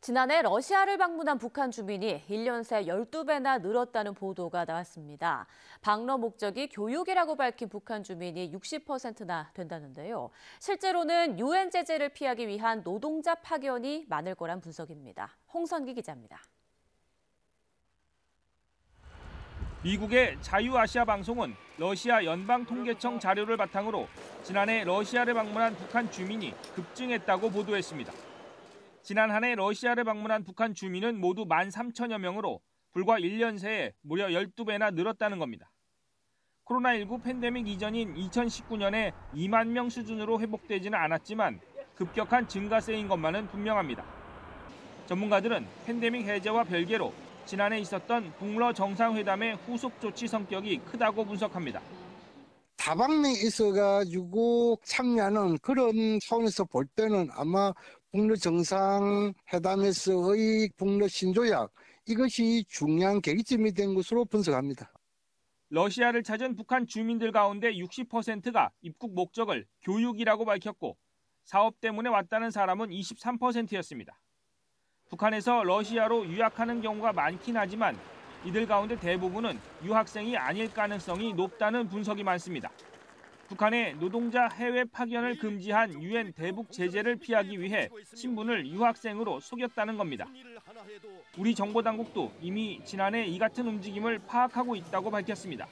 지난해 러시아를 방문한 북한 주민이 1년 새 12배나 늘었다는 보도가 나왔습니다. 방러 목적이 교육이라고 밝힌 북한 주민이 60%나 된다는데요. 실제로는 유엔 제재를 피하기 위한 노동자 파견이 많을 거란 분석입니다. 홍선기 기자입니다. 미국의 자유아시아 방송은 러시아 연방통계청 자료를 바탕으로 지난해 러시아를 방문한 북한 주민이 급증했다고 보도했습니다. 지난 한 해 러시아를 방문한 북한 주민은 모두 13,000여 명으로 불과 1년 새에 무려 12배나 늘었다는 겁니다. 코로나19 팬데믹 이전인 2019년에 2만 명 수준으로 회복되지는 않았지만 급격한 증가세인 것만은 분명합니다. 전문가들은 팬데믹 해제와 별개로 지난해 있었던 북러 정상회담의 후속 조치 성격이 크다고 분석합니다. 다방면에 있어가지고 참여하는 그런 차원에서 볼 때는 아마 북러 정상회담에서의 북러 신조약 이것이 중요한 계기점이 된 것으로 분석합니다. 러시아를 찾은 북한 주민들 가운데 60%가 입국 목적을 교육이라고 밝혔고 사업 때문에 왔다는 사람은 23%였습니다. 북한에서 러시아로 유학하는 경우가 많긴 하지만 이들 가운데 대부분은 유학생이 아닐 가능성이 높다는 분석이 많습니다. 북한의 노동자 해외 파견을 금지한 유엔 대북 제재를 피하기 위해 신분을 유학생으로 속였다는 겁니다. 우리 정보당국도 이미 지난해 이 같은 움직임을 파악하고 있다고 밝혔습니다.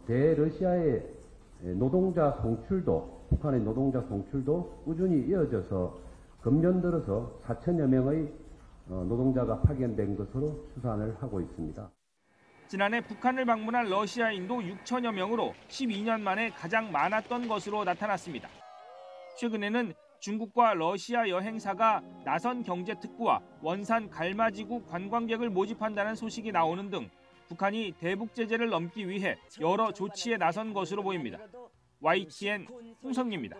대러시아의 노동자 송출도, 북한의 노동자 송출도 꾸준히 이어져서 금년 들어서 4천여 명의 노동자가 파견된 것으로 추산을 하고 있습니다. 지난해 북한을 방문한 러시아인도 6천여 명으로 12년 만에 가장 많았던 것으로 나타났습니다. 최근에는 중국과 러시아 여행사가 나선 경제특구와 원산 갈마지구 관광객을 모집한다는 소식이 나오는 등 북한이 대북 제재를 넘기 위해 여러 조치에 나선 것으로 보입니다. YTN 홍성기입니다.